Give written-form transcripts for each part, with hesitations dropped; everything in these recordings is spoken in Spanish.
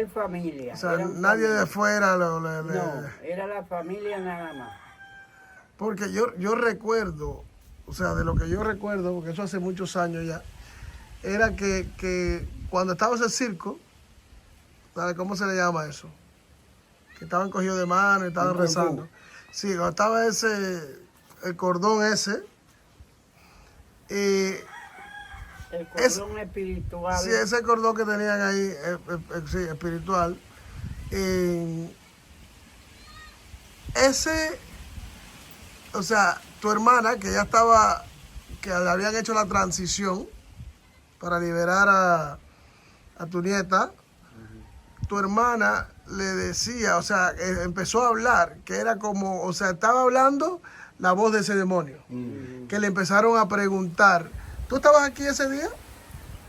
tres familias. O sea, nadie de afuera No, era la familia nada más. Porque yo recuerdo, o sea, de lo que yo recuerdo, porque eso hace muchos años ya, era que cuando estaba ese circo, ¿sabes cómo se le llama eso? Que estaban cogidos de mano y estaban rezando. Sí, cuando estaba el cordón ese, El cordón espiritual. sí, ese cordón que tenían ahí, sí, espiritual, ese, o sea, tu hermana que ya estaba, que le habían hecho la transición para liberar a tu nieta, tu hermana le decía, o sea, empezó a hablar, que era como, o sea, estaba hablando la voz de ese demonio, que le empezaron a preguntar, ¿tú estabas aquí ese día?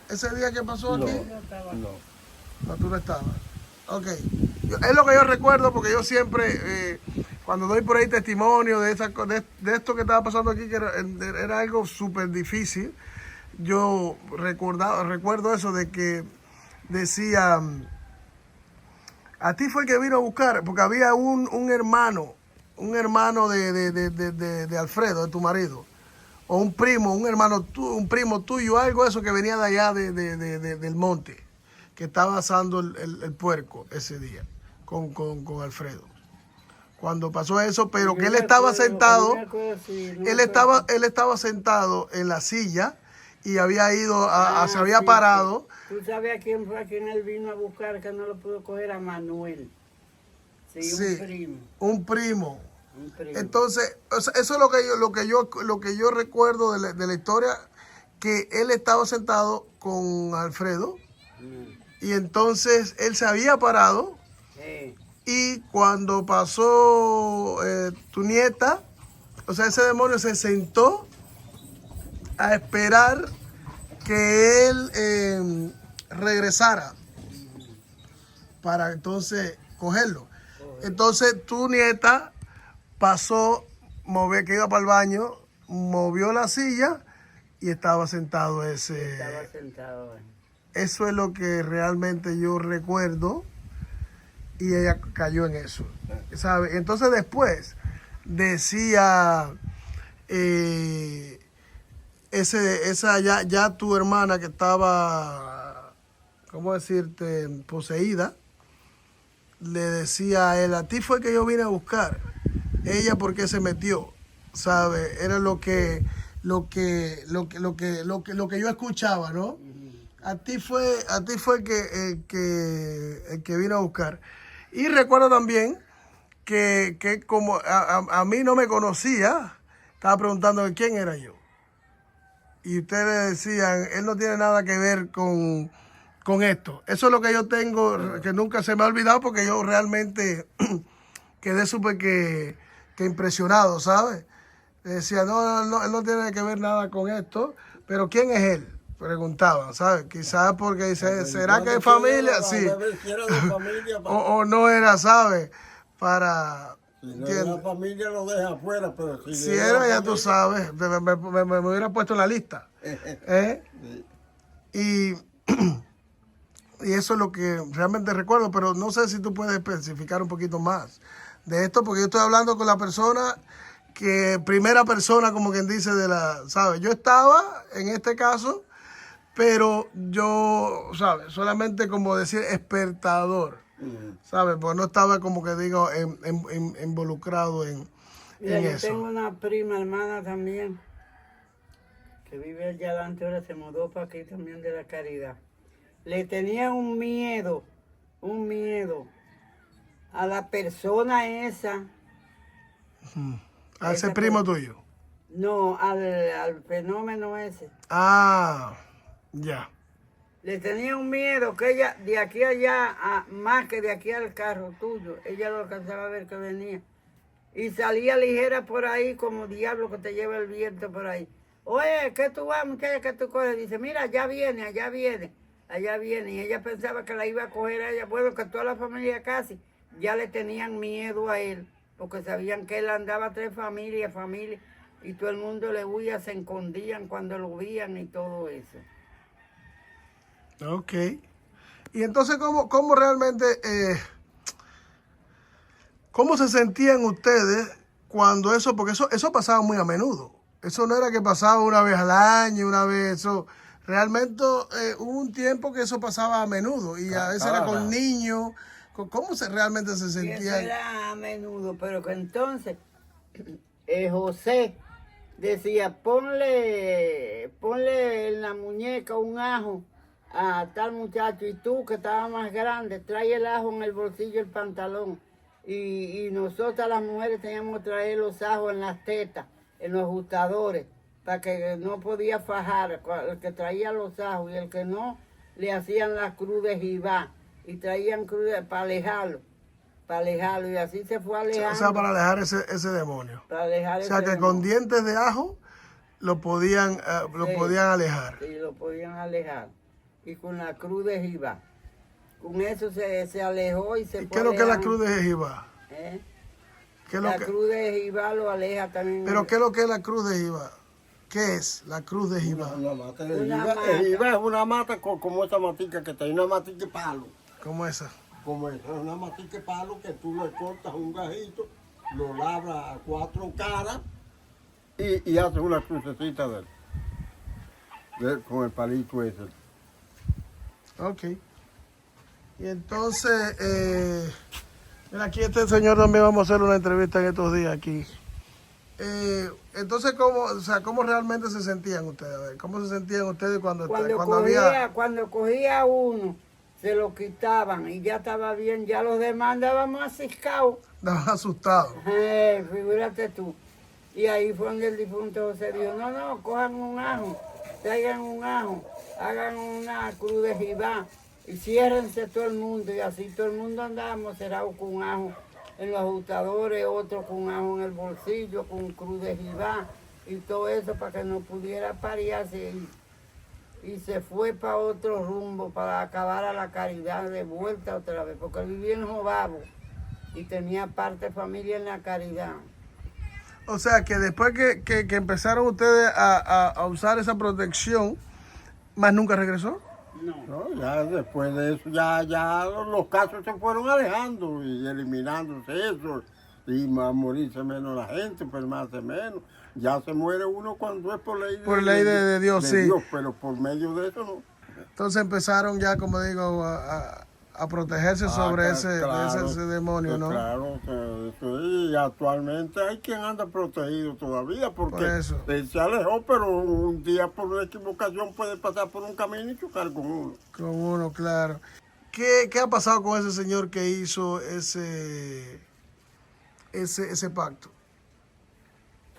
¿Ese día que pasó aquí? No, tú no estabas. Ok. Es lo que yo recuerdo porque yo siempre, cuando doy por ahí testimonio de esto que estaba pasando aquí, que era algo súper difícil, yo recuerdo eso de que decía, a ti fue el que vino a buscar, porque había un hermano de Alfredo, de tu marido, o un primo, un primo tuyo, algo eso que venía de allá del monte, que estaba asando el puerco ese día con Alfredo. Cuando pasó eso, pero que él estaba sentado, él estaba sentado en la silla y había ido, se había parado. Sí. ¿Tú sabes a quién fue a quien él vino a buscar que no lo pudo coger? A Manuel. Sí, un primo. Un primo. Entonces, eso es lo que yo recuerdo de la historia, que él estaba sentado con Alfredo y entonces él se había parado y cuando pasó tu nieta, o sea, ese demonio se sentó a esperar que él regresara para entonces cogerlo. Entonces tu nieta pasó, que iba para el baño, movió la silla y estaba sentado ese. Estaba sentado. Eso es lo que realmente yo recuerdo y ella cayó en eso, ¿sabe? Entonces después decía ya tu hermana que estaba, ¿cómo decirte?, poseída, le decía a él, a ti fue que yo vine a buscar. Ella porque se metió, ¿sabe? Era lo que yo escuchaba, ¿no? A ti fue el que vino a buscar. Y recuerdo también que como a mí no me conocía, estaba preguntando quién era yo. Y ustedes decían, él no tiene nada que ver con esto. Eso es lo que yo tengo, que nunca se me ha olvidado, porque yo realmente quedé súper que impresionado, ¿sabes? Decía, no, él no tiene que ver nada con esto, pero ¿quién es él? Preguntaban, ¿sabes? Quizás porque dice, ¿será que es familia? Sí. O no era, ¿sabes? Para... Si no es la familia lo deja afuera, pero si era, ya tú sabes, me hubiera puesto en la lista. Y eso es lo que realmente recuerdo, pero no sé si tú puedes especificar un poquito más de esto, porque yo estoy hablando con la persona primera persona, como quien dice, ¿sabes? Yo estaba, en este caso, pero yo, ¿sabes? Solamente como decir espectador, ¿sabes? Porque no estaba como que digo involucrado en yo eso. tengo una prima hermana también, que vive allá adelante, ahora se mudó para aquí también de la Caridad. Le tenía un miedo a la persona esa. ¿A ese primo tuyo? No, al fenómeno ese. Ah, ya. Le tenía un miedo que ella, de aquí a allá, más que de aquí al carro tuyo, ella lo alcanzaba a ver que venía. Y salía ligera por ahí, como diablo que te lleva el viento por ahí. Oye, ¿qué tú vas, muchacha, que tú coges? Dice, mira, allá viene, allá viene, allá viene. Y ella pensaba que la iba a coger a ella. Bueno, que toda la familia casi ya le tenían miedo a él, porque sabían que él andaba tres familias, y todo el mundo le huía, se escondían cuando lo veían y todo eso. Ok. Y entonces, ¿cómo realmente, cómo se sentían ustedes cuando eso, porque eso pasaba muy a menudo? Eso no era que pasaba una vez al año, una vez, eso, realmente hubo un tiempo que eso pasaba a menudo y a veces era con niños. ¿Cómo realmente se Y eso sentían? era a menudo, pero que entonces José decía, ponle en la muñeca un ajo a tal muchacho, y tú que estabas más grande, trae el ajo en el bolsillo del pantalón. Y nosotras las mujeres teníamos que traer los ajos en las tetas, en los ajustadores, para que no podía fajar, el que traía los ajos, y el que no, le hacían la cruz de Jibá, y traían cruz para alejarlo, y así se fue alejando. O sea, para alejar ese demonio. Para alejar O sea, ese que demonio. con dientes de ajo lo podían alejar. Sí, lo podían alejar. Y con la cruz de Jibá. Con eso se alejó y se ¿Y fue qué es lo que es la alejando. cruz de Jibá? ¿Eh? ¿Qué es La lo que, cruz de Jibá lo aleja también. pero qué es lo que es la cruz de Jibá? ¿Qué es la cruz de Jibá? Una mata de Una Jibá. mata. Jibá es una mata como esa matica que tiene, una matica de palo. ¿Cómo esa? Como esa, es una matica de palo que tú le cortas un gajito, lo labras a 4 caras y haces una crucecita con el palito ese. Ok. Y entonces, mira, aquí este señor también vamos a hacer una entrevista en estos días aquí. Entonces, ¿cómo realmente se sentían ustedes? A ver, ¿cómo se sentían ustedes cuando había... Cuando cogía uno, se lo quitaban y ya estaba bien, ya los demás andábamos aciscados. Estaban asustados? Figúrate tú. Y ahí fue donde el difunto José dijo, no, cojan un ajo, traigan un ajo, hagan una cruz de Jibá y ciérrense todo el mundo. Y así todo el mundo andábamos cerrados con un ajo en los ajustadores, otro con un ajo en el bolsillo, con cruz de Jibá y todo eso para que no pudiera parearse. Y se fue para otro rumbo, para acabar a la caridad de vuelta otra vez, porque él vivía en Jobabo y tenía parte de familia en la caridad. O sea, que después que empezaron ustedes a usar esa protección, ¿más nunca regresó? No, ya después de eso, ya los casos se fueron alejando y eliminándose eso. Y va a morirse menos la gente, pero más de menos. Ya se muere uno cuando es por ley de Dios, sí. Dios, pero por medio de eso no. Entonces empezaron ya, como digo, a protegerse sobre ese demonio, ¿no? Claro, que eso es, y actualmente hay quien anda protegido todavía porque Por eso. él se alejó, pero un día por una equivocación puede pasar por un camino y chocar con uno. Con uno, claro. ¿Qué ha pasado con ese señor que hizo ese pacto?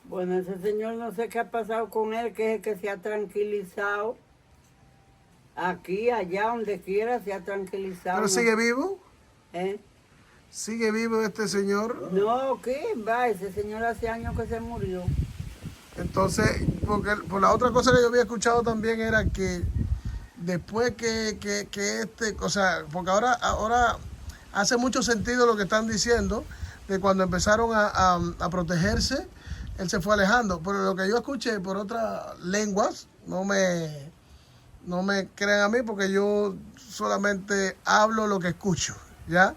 Bueno, ese señor no sé qué ha pasado con él, que es el que se ha tranquilizado. Aquí, allá, donde quiera, se ha tranquilizado. ¿Pero sigue vivo? ¿Eh? ¿Sigue vivo este señor? No, ¿qué? Va, ese señor hace años que se murió. Entonces, porque por la otra cosa que yo había escuchado también era que después o sea, porque ahora hace mucho sentido lo que están diciendo, de cuando empezaron a protegerse, él se fue alejando. Pero lo que yo escuché por otras lenguas, no me crean a mí porque yo solamente hablo lo que escucho, ¿ya?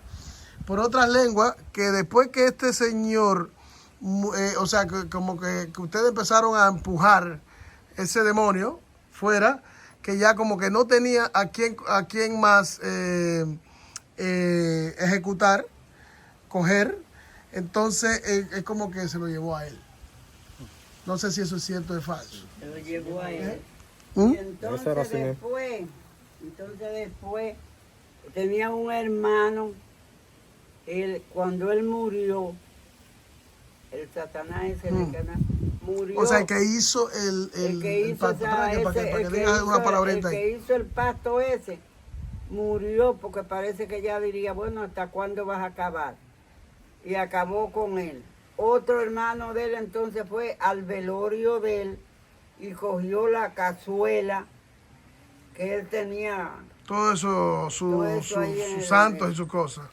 Por otras lenguas, que después que este señor, o sea, como que ustedes empezaron a empujar ese demonio fuera, que ya como que no tenía a quién más ejecutar, coger, entonces es como que se lo llevó a él. No sé si eso es cierto o es falso. Se lo llevó a él. ¿Mm? Y entonces después tenía un hermano, cuando él murió, el Satanás ese murió. O sea, el que hizo el pacto, para que digas una palabrita ahí. El que hizo el pacto ese murió porque parece que ya diría, bueno, ¿hasta cuándo vas a acabar? Y acabó con él. Otro hermano de él entonces fue al velorio de él y cogió la cazuela que él tenía. Todo eso, sus santos y sus cosas.